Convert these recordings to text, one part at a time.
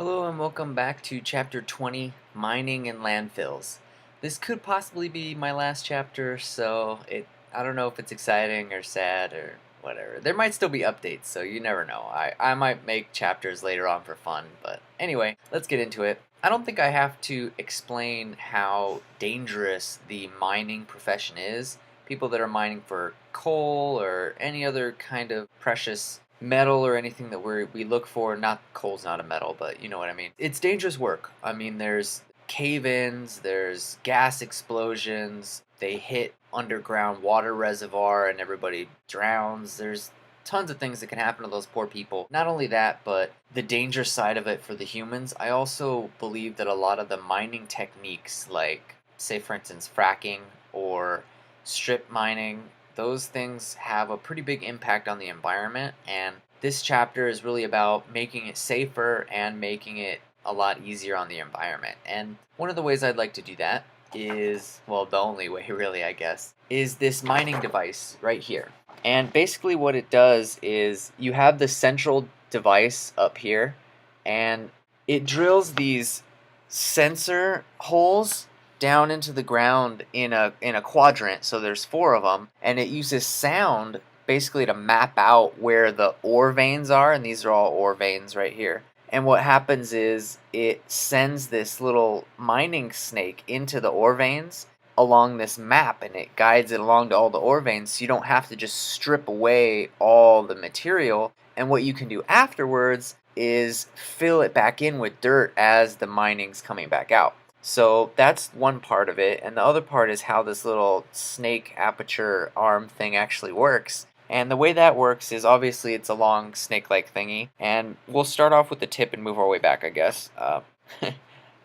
Hello and welcome back to Chapter 20, Mining and Landfills. This could possibly be my last chapter, so I don't know if it's exciting or sad or whatever. There might still be updates, so you never know. I might make chapters later on for fun, but anyway, let's get into it. I don't think I have to explain how dangerous the mining profession is. People that are mining for coal or any other kind of precious metal or anything that we look for. Not coal's not a metal, but you know what I mean. It's dangerous work. I mean, there's cave-ins, there's gas explosions. They hit underground water reservoir and everybody drowns. There's tons of things that can happen to those poor people. Not only that, but the danger side of it for the humans. I also believe that a lot of the mining techniques, like say for instance fracking or strip mining, those things have a pretty big impact on the environment, and this chapter is really about making it safer and making it a lot easier on the environment. And one of the ways I'd like to do that is, well, the only way really, I guess, is this mining device right here. And basically what it does is you have the central device up here, and it drills these sensor holes down into the ground in a quadrant. So there's four of them, and it uses sound basically to map out where the ore veins are, and these are all ore veins right here. And what happens is it sends this little mining snake into the ore veins along this map, and it guides it along to all the ore veins, so you don't have to just strip away all the material. And what you can do afterwards is fill it back in with dirt as the mining's coming back out. So that's one part of it, and the other part is how this little snake aperture arm thing actually works. And the way that works is obviously it's a long snake-like thingy, and we'll start off with the tip and move our way back, I guess.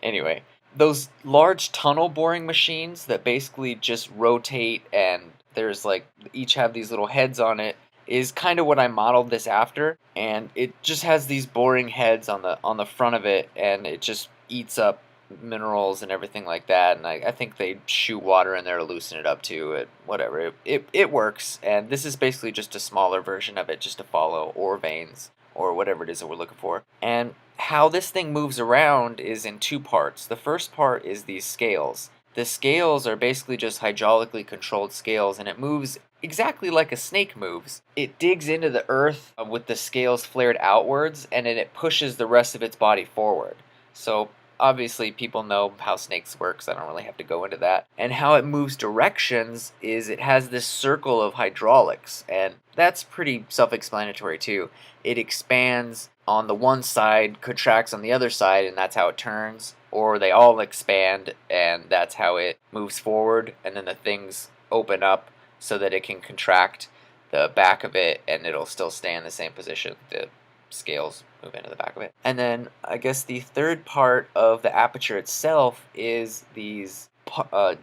Anyway, those large tunnel boring machines that basically just rotate and there's like each have these little heads on it is kind of what I modeled this after, and it just has these boring heads on the front of it, and it just eats up minerals and everything like that. And I think they shoot water in there to loosen it up too. Whatever, it works, and this is basically just a smaller version of it, just to follow ore veins or whatever it is that we're looking for. And how this thing moves around is in two parts. The first part is these scales. The scales are basically just hydraulically controlled scales, and it moves exactly like a snake moves. It digs into the earth with the scales flared outwards, and then it pushes the rest of its body forward. So obviously people know how snakes work, so I don't really have to go into that. And how it moves directions is it has this circle of hydraulics, and that's pretty self-explanatory too. It expands on the one side, contracts on the other side, and that's how it turns. Or they all expand, and that's how it moves forward, and then the things open up so that it can contract the back of it, and it'll still stay in the same position. The scales move into the back of it. And then I guess the third part of the aperture itself is these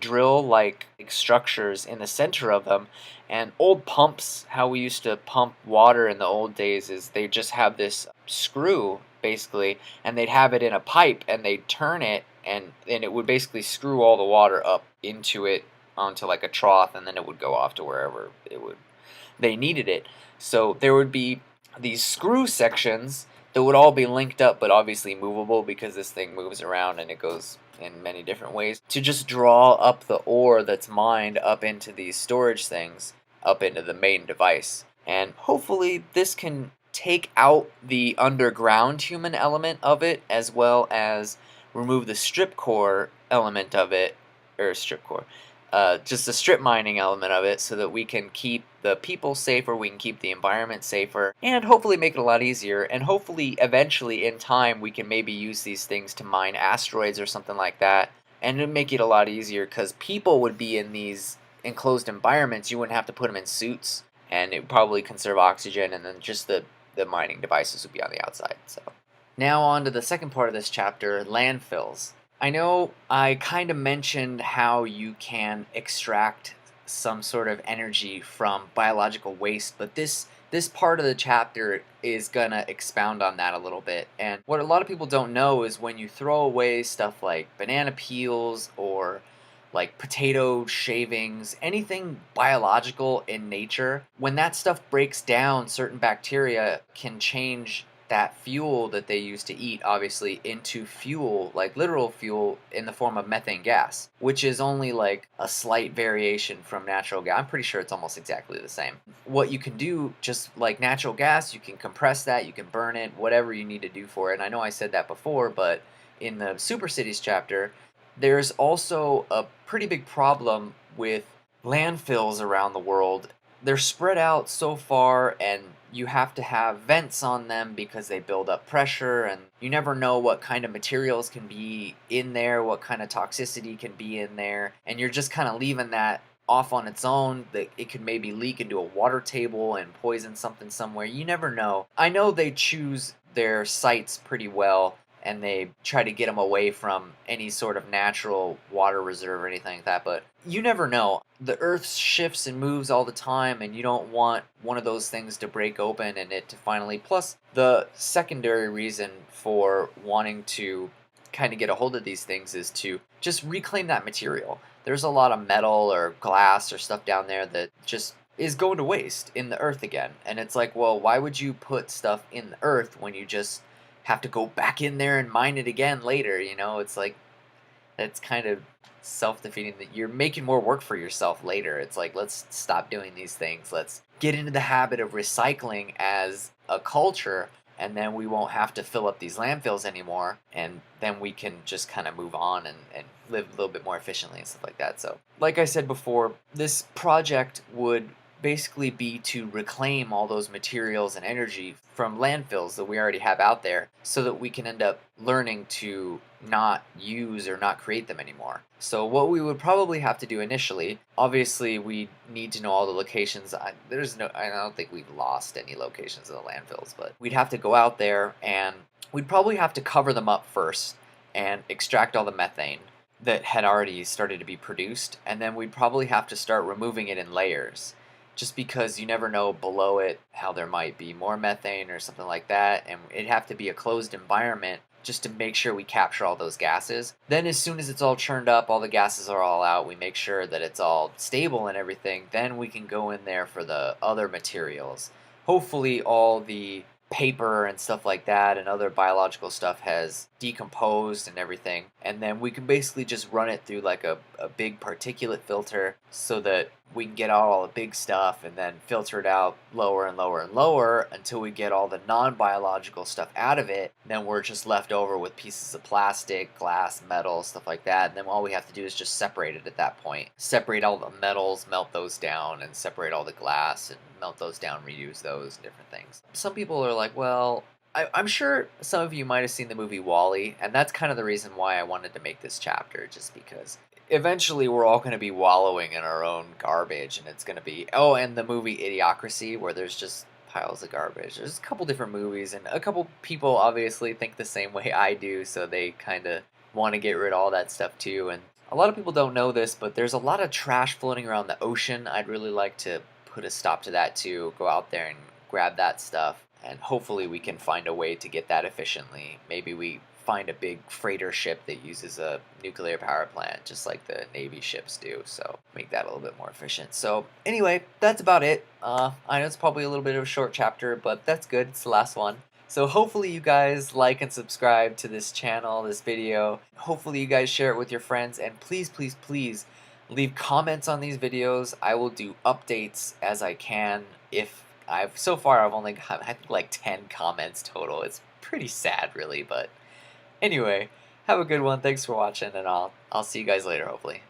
drill-like structures in the center of them. And old pumps, how we used to pump water in the old days, is they just have this screw basically, and they'd have it in a pipe, and they'd turn it, and it would basically screw all the water up into it onto like a trough, and then it would go off to wherever they needed it. So there would be these screw sections that would all be linked up, but obviously movable because this thing moves around and it goes in many different ways, to just draw up the ore that's mined up into these storage things, up into the main device. And hopefully this can take out the underground human element of it, as well as remove the strip core element of it, or strip core, just the strip mining element of it, so that we can keep the people safer, we can keep the environment safer, and hopefully make it a lot easier. And hopefully eventually in time we can maybe use these things to mine asteroids or something like that, and it'd make it a lot easier because people would be in these enclosed environments. You wouldn't have to put them in suits, and it would probably conserve oxygen, and then just the mining devices would be on the outside. So now on to the second part of this chapter, landfills. I know I kind of mentioned how you can extract some sort of energy from biological waste, but this part of the chapter is gonna expound on that a little bit. And what a lot of people don't know is when you throw away stuff like banana peels or like potato shavings, anything biological in nature, when that stuff breaks down, certain bacteria can change that fuel that they used to eat, obviously, into fuel, like literal fuel, in the form of methane gas, which is only like a slight variation from natural gas. I'm pretty sure it's almost exactly the same. What you can do, just like natural gas, you can compress that, you can burn it, whatever you need to do for it. And I know I said that before, but in the Super Cities chapter, there's also a pretty big problem with landfills around the world. They're spread out so far, and you have to have vents on them because they build up pressure, and you never know what kind of materials can be in there, what kind of toxicity can be in there, and you're just kind of leaving that off on its own. That it could maybe leak into a water table and poison something somewhere. You never know. I know they choose their sites pretty well, and they try to get them away from any sort of natural water reserve or anything like that, but you never know. The earth shifts and moves all the time, and you don't want one of those things to break open and it to finally. Plus, the secondary reason for wanting to kind of get a hold of these things is to just reclaim that material. There's a lot of metal or glass or stuff down there that just is going to waste in the earth again. And it's like, well, why would you put stuff in the earth when you just have to go back in there and mine it again later? It's like, that's kind of self-defeating, that you're making more work for yourself later. It's like, let's stop doing these things. Let's get into the habit of recycling as a culture, and then we won't have to fill up these landfills anymore, and then we can just kind of move on and live a little bit more efficiently and stuff like that. So, like I said before, this project would basically be to reclaim all those materials and energy from landfills that we already have out there, so that we can end up learning to not use or not create them anymore. So what we would probably have to do initially, obviously we need to know all the locations. I don't think we've lost any locations of the landfills, but we'd have to go out there, and we'd probably have to cover them up first and extract all the methane that had already started to be produced, and then we'd probably have to start removing it in layers, just because you never know below it how there might be more methane or something like that, and it'd have to be a closed environment just to make sure we capture all those gases. Then as soon as it's all churned up, all the gases are all out, we make sure that it's all stable and everything, then we can go in there for the other materials. Hopefully all the paper and stuff like that and other biological stuff has decomposed and everything, and then we can basically just run it through like a big particulate filter, so that we can get out all the big stuff and then filter it out lower and lower and lower until we get all the non-biological stuff out of it. Then we're just left over with pieces of plastic, glass, metal, stuff like that, and then all we have to do is just separate it at that point. Separate all the metals, melt those down, and separate all the glass and melt those down, reuse those, different things. Some people are like, well, I'm sure some of you might have seen the movie WALL-E, and that's kind of the reason why I wanted to make this chapter, just because eventually we're all going to be wallowing in our own garbage, and it's going to be, oh, and the movie Idiocracy, where there's just piles of garbage. There's a couple different movies, and a couple people obviously think the same way I do, so they kind of want to get rid of all that stuff too. And a lot of people don't know this, but there's a lot of trash floating around the ocean. I'd really like to put a stop to that too. Go out there and grab that stuff, and hopefully we can find a way to get that efficiently. Maybe we find a big freighter ship that uses a nuclear power plant, just like the Navy ships do, so make that a little bit more efficient. So anyway, that's about it. I know it's probably a little bit of a short chapter, but that's good. It's the last one. So hopefully you guys like and subscribe to this channel, this video. Hopefully you guys share it with your friends, and please, please, please leave comments on these videos. I will do updates as I can. So far I've only got, I think, like 10 comments total. It's pretty sad, really, but anyway, have a good one. Thanks for watching, and I'll see you guys later, hopefully.